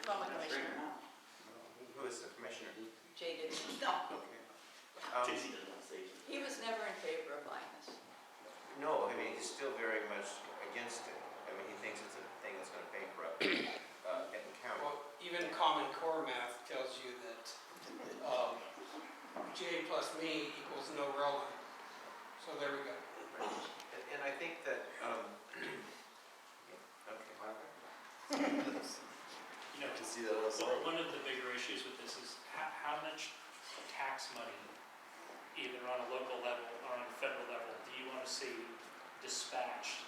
former commissioner. Who is the commissioner? Jay didn't. No. Okay. Casey doesn't want to say it. He was never in favor of buying this. No, I mean, he's still very much against it. I mean, he thinks it's a thing that's going to bankrupt Benton County. Well, even Common Core math tells you that J plus me equals no rail line. So there we go. And I think that, okay. You know, To see that on the one of the bigger issues with this is how much tax money, either on a local level or on a federal level, do you want to see dispatched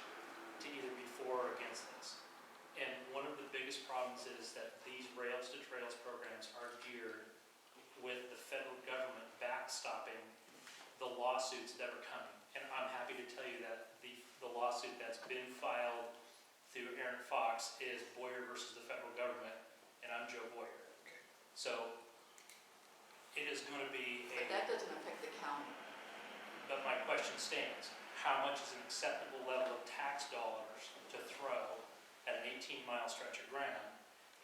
to either be for or against this? And one of the biggest problems is that these Rails to Trails programs are geared with the federal government backstopping the lawsuits that are coming. And I'm happy to tell you that the lawsuit that's been filed through Aaron Fox is Boyer versus the federal government, and I'm Joe Boyer. Okay. So it is going to be But that doesn't affect the county. but my question stands, how much is an acceptable level of tax dollars to throw at an 18-mile stretch of ground?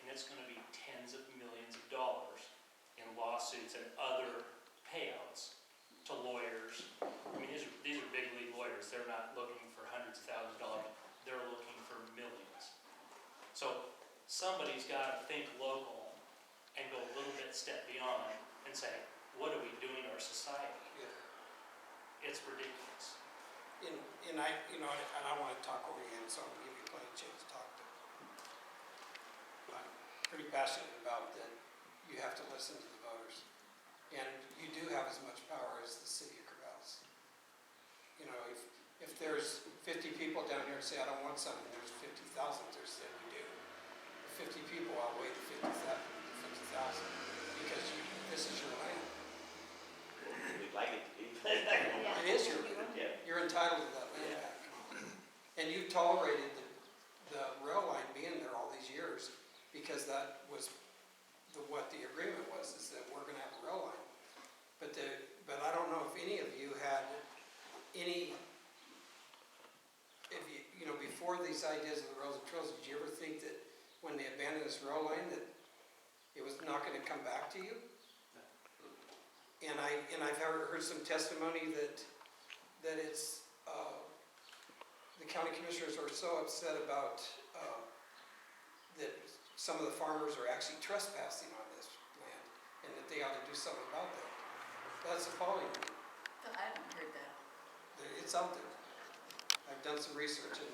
And it's going to be tens of millions of dollars in lawsuits and other payouts to lawyers. I mean, these are big league lawyers. They're not looking for hundreds of thousands of dollars. They're looking for millions. So somebody's got to think local and go a little bit step beyond and say, what are we doing to our society? Yeah. It's ridiculous. And I don't want to talk over you, so I'm going to give you plenty of chance to talk. I'm pretty passionate about that. You have to listen to the voters. And you do have as much power as the city of Corvallis. You know, if there's 50 people down here and say, I don't want something, there's 50,000 that say we do. The 50 people outweigh the 50,000 because this is your land. We'd like it to be. It is your land. Yeah. You're entitled to that land back. And you tolerated the rail line being there all these years because that was what the agreement was, is that we're gonna have a rail line. But I don't know if any of you had any, if you know, before these ideas of the rails and trails, did you ever think that when they abandoned this rail line that it was not gonna come back to you? And I've heard some testimony that it's, the county commissioners are so upset about that some of the farmers are actually trespassing on this land and that they ought to do something about that. That's appalling. I haven't heard that. It's out there. I've done some research and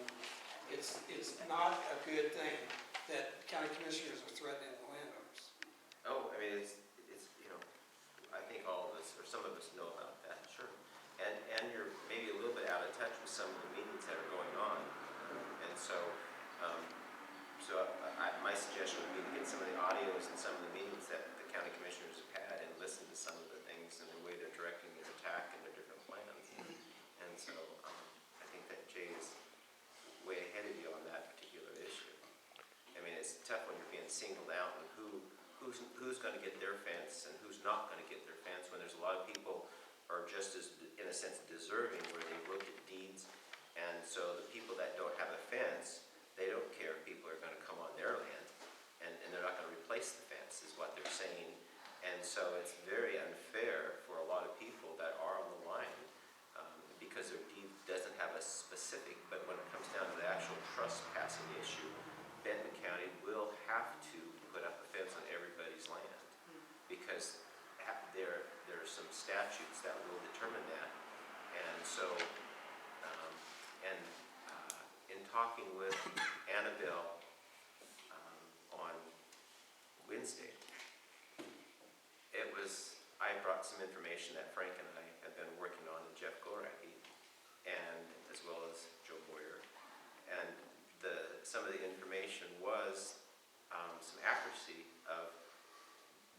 it's not a good thing that county commissioners are threatening the landowners. Oh, I mean, it's you know, I think all of us, or some of us know about that, sure. And you're maybe a little bit out of touch with some of the meetings that are going on. And so, my suggestion would be to get some of the audios and some of the meetings that the county commissioners have had and listen to some of the things and the way they're directing their attack and their different plans. And so, I think that Jay is way ahead of you on that particular issue. I mean, it's tough when you're being singled out and who's going to get their fence and who's not going to get their fence when there's a lot of people are just as, in a sense, deserving where they look at deeds. And so the people that don't have a fence, they don't care if people are going to come on their land and they're not going to replace the fence is what they're saying. And so it's very unfair for a lot of people that are on the line because their deed doesn't have a specific, but when it comes down to the actual trespassing issue, Benton County will have to put up a fence on everybody's land because there are some statutes that will determine that. And so, in talking with Annabelle on Wednesday, I brought some information that Frank and I have been working on, and Jeff Goracki, and as well as Joe Boyer. And some of the information was some accuracy of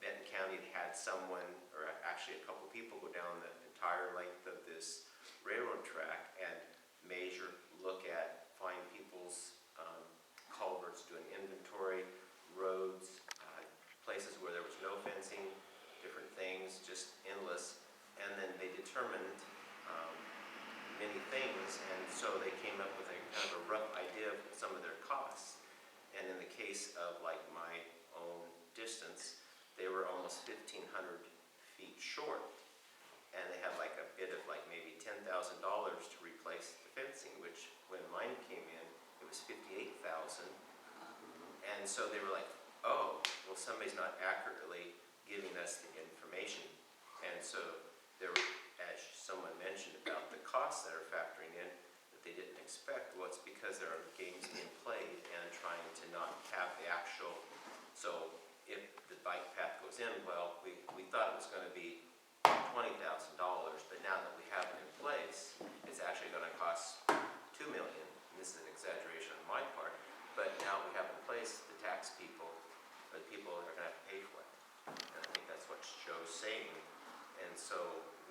Benton County had someone, or actually a couple people, go down the entire length of this railroad track and measure, look at, find people's culverts, do an inventory, roads, places where there was no fencing, different things, just endless. And then they determined many things, and so they came up with a kind of a rough idea of some of their costs. And in the case of like my own almost 1,500 feet short. And they had like a bid of like maybe $10,000 to replace the fencing, which when mine came in, it was $58,000. And so they were like, oh, well, somebody's not accurately giving us the information. And so there, as someone mentioned about the costs that are factoring in that they didn't expect, well, it's because there are games being played and trying to not have the actual, so if the bike path goes in, well, we thought it was going to be $20,000, but now that we have it in place, it's actually going to cost $2 million. And this is an exaggeration on my part, but now we have in place the tax people, the people are going to have to pay for it. And I think that's what Joe's saying. And so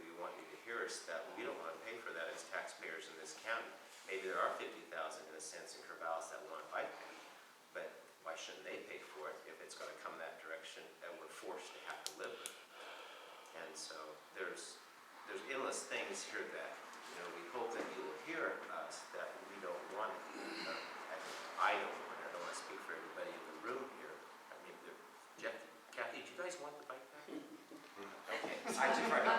we want you to hear us that we don't want to pay for that as taxpayers in this county. Maybe there are 50,000 in a sense in Corvallis that want a bike path, but why shouldn't they pay for it if it's going to come that direction that we're forced to have to live with? And so there's endless things here that, we hope that you will hear us, that we don't want it. I don't want it. I don't want to speak for everybody in the room here. I mean, Kathy, do you guys want the bike path? Okay,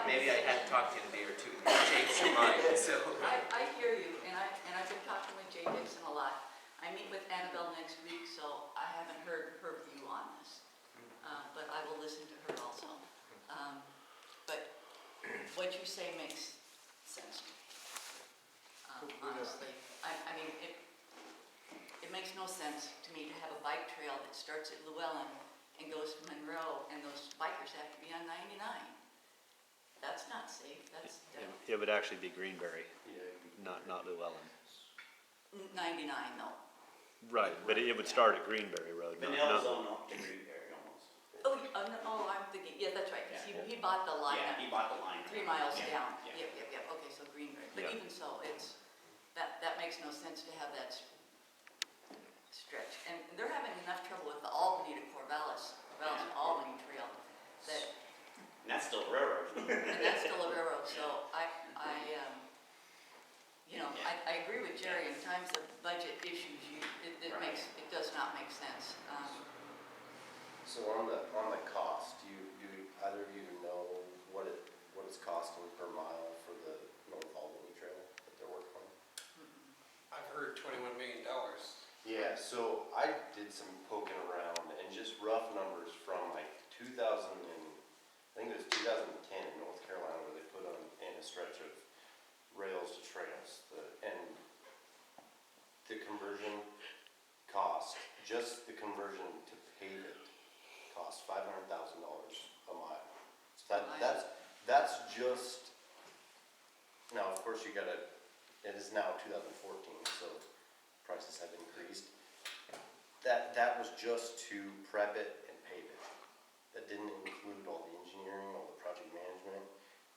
maybe I had talked to you a day or two, and you changed your mind, so. I hear you, and I've been talking with Jay Dixon a lot. I meet with Annabelle next week, so I haven't heard her view on this. But I will listen to her also. But what you say makes sense to me, honestly. I mean, it makes no sense to me to have a bike trail that starts at Llewellyn and goes to Monroe, and those bikers have to be on 99. That's not safe, that's It would actually be Greenberry, not Llewellyn. 99 though. Right, but it would start at Greenberry Road, Vanill's not, own up to Greenberry almost. Oh, I'm thinking, yeah, that's right, 'cause he bought the line Yeah, he bought the line. 3 miles Yeah, down. yeah. Yep, okay, so Greenberry. But Yeah. even so, that makes no sense to have that stretch. And they're having enough trouble with the Albany to Corvallis to Albany trail, that, And that's still railroad. and that's still a railroad, so I agree with Jerry, in times of budget issues, Right. it does not make sense. So on the cost, do either of you know what it's costing per mile for the North Albany Trail that they're working on? I've heard $21 million. Yeah, so I did some poking around and just rough numbers from like 2000 and, I think it was 2010 in North Carolina, where they put in a stretch of rails to trails. And the conversion cost, just the conversion to pave it, cost $500,000 a mile. So that's just, now of course it is now 2014, so prices have increased. That was just to prep it and pave it. That didn't include all the engineering, all the project management,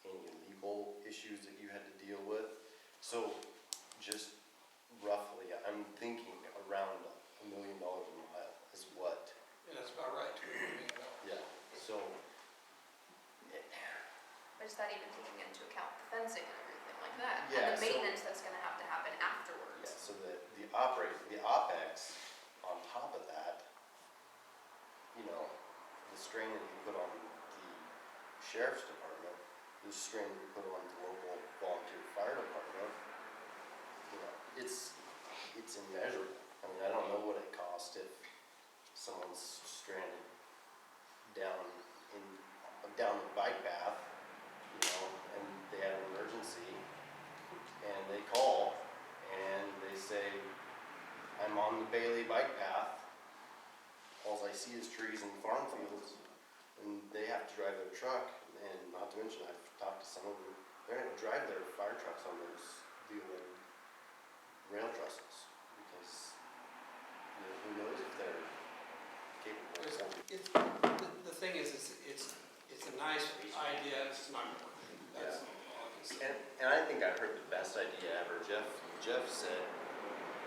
any legal issues that you had to deal with. So just roughly, I'm thinking around $1 million a mile is what. Yeah, that's about right, $21 million. Yeah. So. But is that even taking into account the fencing and everything like that? Yeah, And the so- maintenance that's gonna have to happen Yeah, afterwards? so the OpEx on top of that, the strain that you put on the sheriff's department, the strain that you put on the local volunteer fire department, it's immeasurable. I mean, I don't know what it costs if someone's stranded down the bike path, and they have an emergency, and they call, and they say, I'm on the Bailey bike path, all I see is trees and farm fields, and they have to drive their truck, and not to mention, I've talked to some of them, they're gonna drive their fire trucks on those old rail trusses, because, who knows if they're capable of holding. The thing is, it's a nice idea, it's not gonna work. That's all I can say. And I think I heard the best idea ever. Jeff said,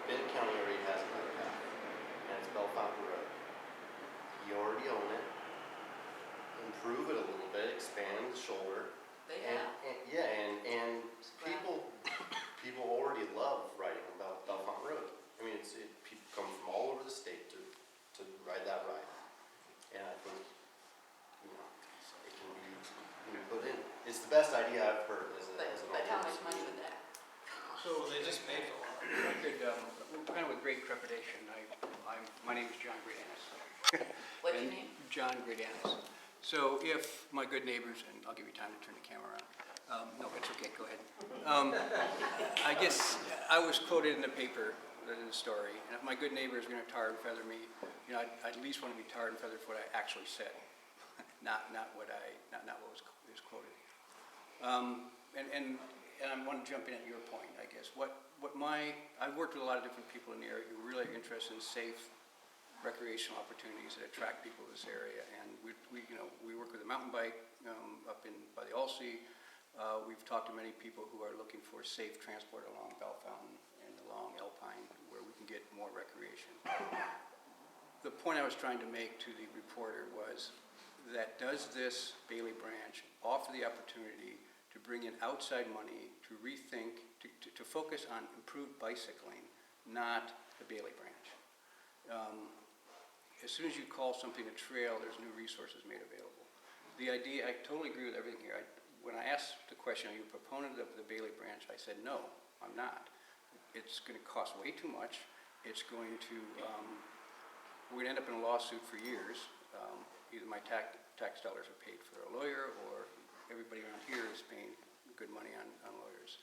Benton County already has a bike path, and it's Bellefonte Road. You already own it. Improve it a little bit, expand the shoulder. They And, have. and It's gravel. people already love riding about Bellefonte Road. I mean, people come from all over the state to ride that ride. And I think, the best idea I've heard as But, an but how much alternative money solution. would that? So they just paid for it. I could, kind of with great trepidation, my name is John Gredanis. What's your And name? John Gredanis. So if my good neighbors, and I'll give you time to turn the camera around. No, it's okay, go ahead. I guess I was quoted in the paper, in the story, and if my good neighbor is gonna tar and feather me, you know, I'd at least wanna be tarred and feathered for what I actually said, not what was quoted. And I want to jump in at your point, I guess. I've worked with a lot of different people in the area who really are interested in safe recreational opportunities that attract people to this area. And we work with a mountain bike up by the Alsea. We've talked to many people who are looking for safe transport along Bell Fountain and along Alpine, where we can get more recreation. The point I was trying to make to the reporter was that does this Bailey branch offer the opportunity to bring in outside money to rethink, to focus on improved bicycling, not the Bailey branch? As soon as you call something a trail, there's new resources made available. The idea, I totally agree with everything here. When I asked the question, are you a proponent of the Bailey branch? I said, no, I'm not. It's going to cost way too much. It's going to, we're going to end up in a lawsuit for years. Either my tax dollars are paid for a lawyer, or everybody around here is paying good money on lawyers.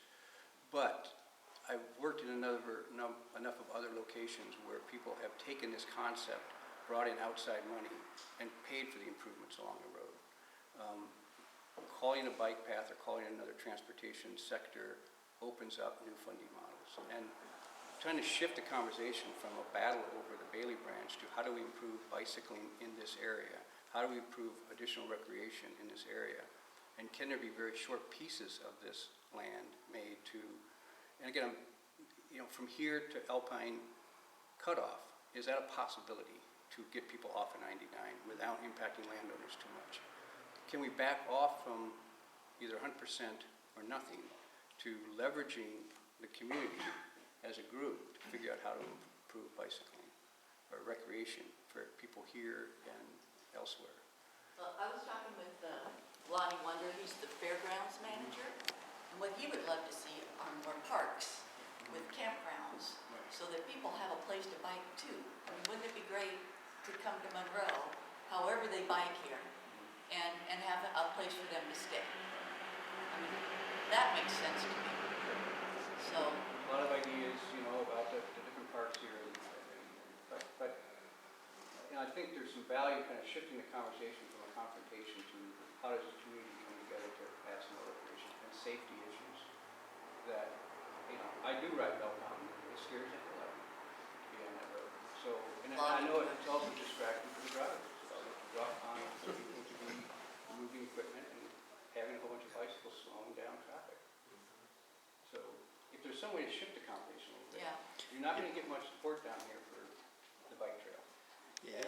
But I've worked in enough of other locations where people have taken this concept, brought in outside money, and paid for the improvements along the road. Calling a bike path or calling another transportation sector opens up new funding models. And trying to shift the conversation from a battle over the Bailey branch to how do we improve bicycling in this area? How do we improve additional recreation in this area? And can there be very short pieces of this land made to, and again, from here to Alpine cutoff, is that a possibility to get people off of 99 without impacting landowners too much? Can we back off from either 100% or nothing to leveraging the community as a group to figure out how to improve bicycling or recreation for people here and elsewhere? Well, I was talking with Lonnie Wonder, he's the fairgrounds manager, and what he would love to see are more parks with campgrounds, so that people have a place to bike too. I mean, wouldn't it be great to come to Monroe, however they bike here, and have a place for them to stay? I mean, that makes sense to me. So, A lot of ideas, about the different parks here, but I think there's some value kind of shifting the conversation from a confrontation to how does the community come together to add some more recreation and safety issues that, I do ride Bell Mountain. It scares the hell out of me to be on that road. So, and I know it's also distracting for the drivers. It's rough on people to be moving equipment and having a whole bunch of bicycles slowing down traffic. So if there's some way to shift the conversation a little bit, yeah. you're not going to get much support down here for the bike trail. Yeah,